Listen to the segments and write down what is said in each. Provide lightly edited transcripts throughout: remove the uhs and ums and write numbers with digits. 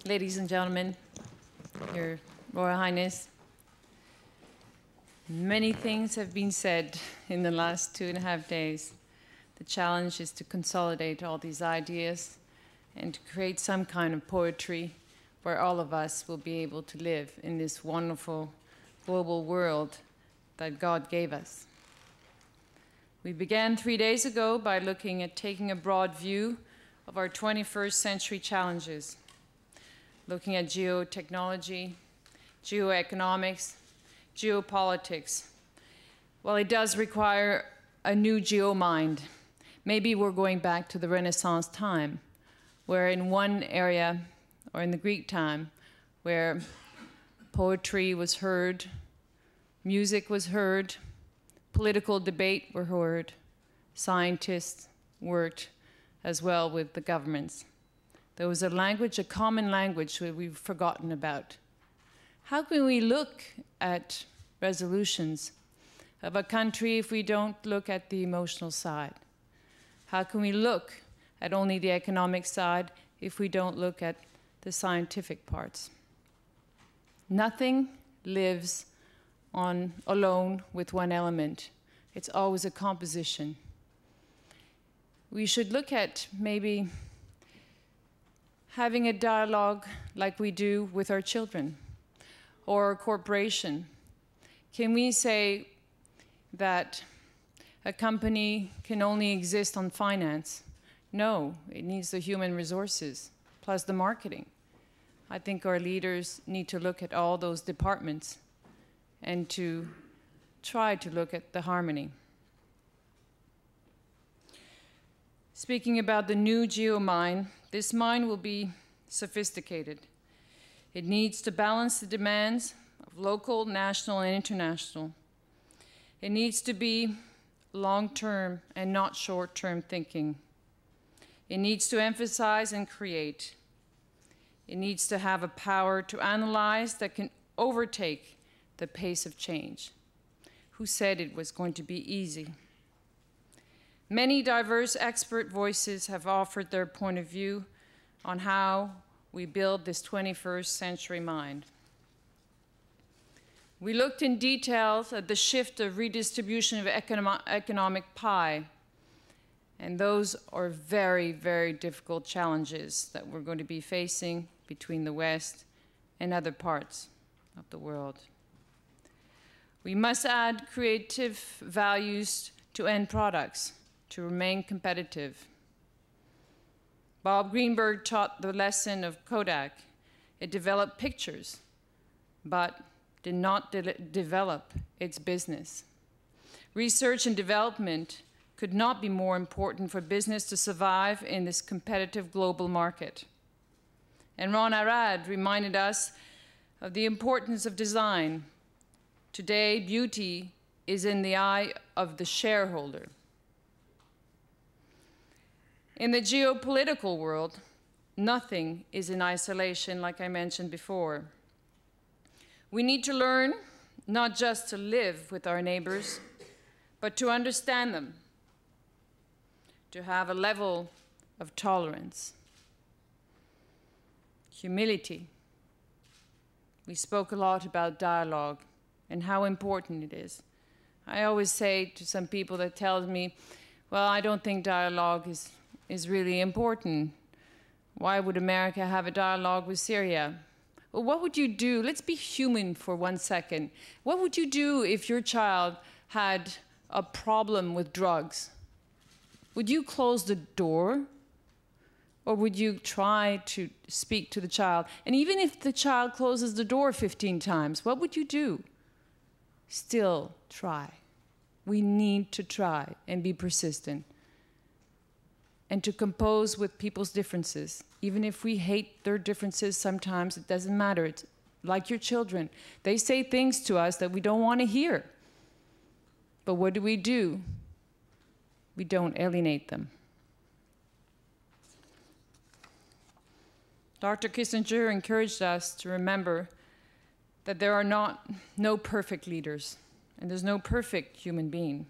Ladies and gentlemen, Your Royal Highness, many things have been said in the last 2.5 days. The challenge is to consolidate all these ideas and to create some kind of poetry where all of us will be able to live in this wonderful global world that God gave us. We began 3 days ago by looking at taking a broad view of our 21st century challenges, looking at geotechnology, geoeconomics, geopolitics. Well, it does require a new geo-mind. Maybe we're going back to the Renaissance time, where in one area, or in the Greek time, where poetry was heard, music was heard, political debate were heard, scientists worked as well with the governments. There was a language, a common language that we've forgotten about. How can we look at resolutions of a country if we don't look at the emotional side? How can we look at only the economic side if we don't look at the scientific parts? Nothing lives on alone with one element. It's always a composition. We should look at maybe having a dialogue like we do with our children or a corporation. Can we say that a company can only exist on finance? No, it needs the human resources plus the marketing. I think our leaders need to look at all those departments and to try to look at the harmony. Speaking about the new geo-mind, this mind will be sophisticated. It needs to balance the demands of local, national, and international. It needs to be long-term and not short-term thinking. It needs to emphasize and create. It needs to have a power to analyze that can overtake the pace of change. Who said it was going to be easy? Many diverse expert voices have offered their point of view on how we build this 21st century mind. We looked in detail at the shift of redistribution of economic pie, and those are very, very difficult challenges that we're going to be facing between the West and other parts of the world. We must add creative values to end products to remain competitive. Bob Greenberg taught the lesson of Kodak. It developed pictures, but did not develop its business. Research and development could not be more important for business to survive in this competitive global market. And Ron Arad reminded us of the importance of design. Today, beauty is in the eye of the shareholder. In the geopolitical world, nothing is in isolation, like I mentioned before. We need to learn not just to live with our neighbors, but to understand them, to have a level of tolerance, humility. We spoke a lot about dialogue and how important it is. I always say to some people that tell me, well, I don't think dialogue is really important. Why would America have a dialogue with Syria? Well, what would you do? Let's be human for 1 second. What would you do if your child had a problem with drugs? Would you close the door? Or would you try to speak to the child? And even if the child closes the door 15 times, what would you do? Still try. We need to try and be persistent. And to compose with people's differences. Even if we hate their differences sometimes, it doesn't matter. It's like your children. They say things to us that we don't want to hear. But what do? We don't alienate them. Dr. Kissinger encouraged us to remember that there are no perfect leaders, and there's no perfect human being.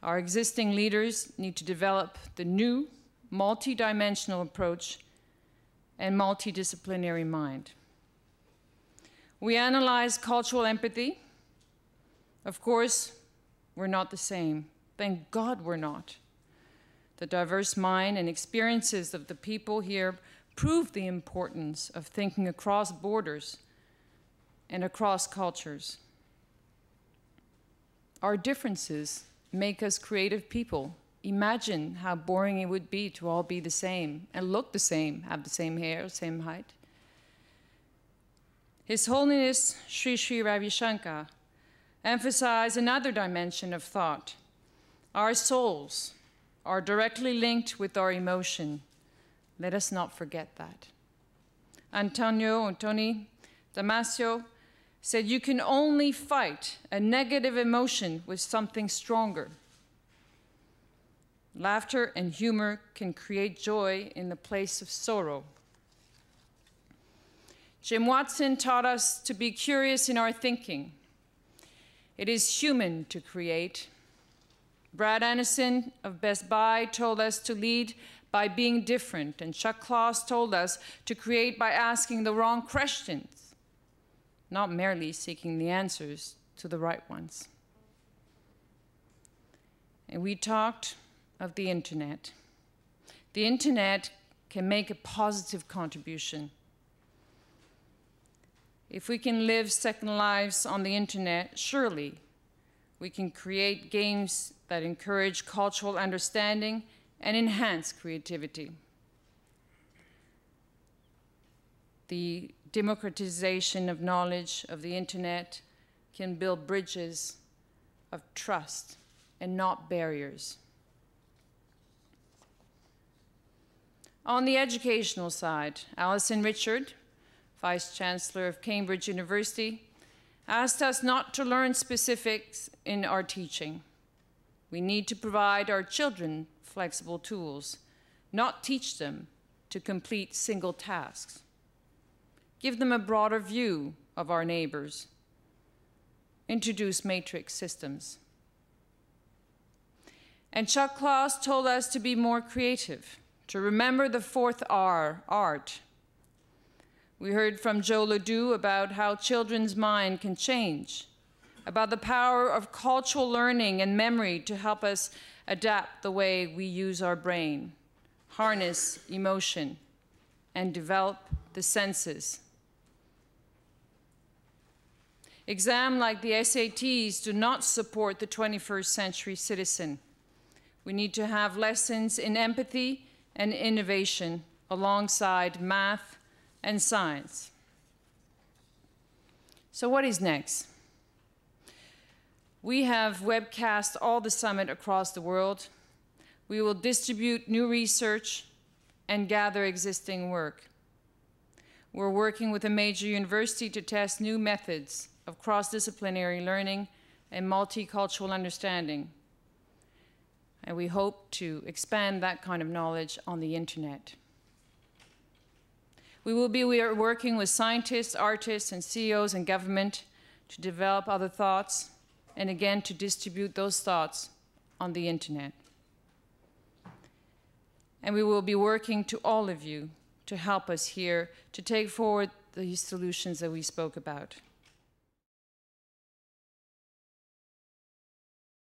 Our existing leaders need to develop the new multi-dimensional approach and multidisciplinary mind. We analyze cultural empathy. Of course, we're not the same. Thank God we're not. The diverse mind and experiences of the people here prove the importance of thinking across borders and across cultures. Our differences make us creative people. Imagine how boring it would be to all be the same and look the same, have the same hair, same height. His Holiness Sri Sri Ravi Shankar emphasized another dimension of thought. Our souls are directly linked with our emotion. Let us not forget that. Antoni Damasio said, you can only fight a negative emotion with something stronger. Laughter and humor can create joy in the place of sorrow. Jim Watson taught us to be curious in our thinking. It is human to create. Brad Anderson of Best Buy told us to lead by being different, and Chuck Kloss told us to create by asking the wrong questions, not merely seeking the answers to the right ones. And we talked of the internet. The internet can make a positive contribution. If we can live second lives on the internet, surely we can create games that encourage cultural understanding and enhance creativity. The democratization of knowledge of the internet can build bridges of trust and not barriers. On the educational side, Alison Richard, Vice Chancellor of Cambridge University, asked us not to learn specifics in our teaching. We need to provide our children flexible tools, not teach them to complete single tasks. Give them a broader view of our neighbors. Introduce matrix systems. And Chuck Kloss told us to be more creative, to remember the fourth R, art. We heard from Joe Ledoux about how children's mind can change, about the power of cultural learning and memory to help us adapt the way we use our brain, harness emotion, and develop the senses. Exams like the SATs do not support the 21st century citizen. We need to have lessons in empathy and innovation alongside math and science. So what is next? We have webcast all the summit across the world. We will distribute new research and gather existing work. We're working with a major university to test new methods of cross-disciplinary learning and multicultural understanding. And we hope to expand that kind of knowledge on the internet. We are working with scientists, artists, and CEOs and government to develop other thoughts, and again, to distribute those thoughts on the internet. And we will be working to all of you to help us here to take forward these solutions that we spoke about.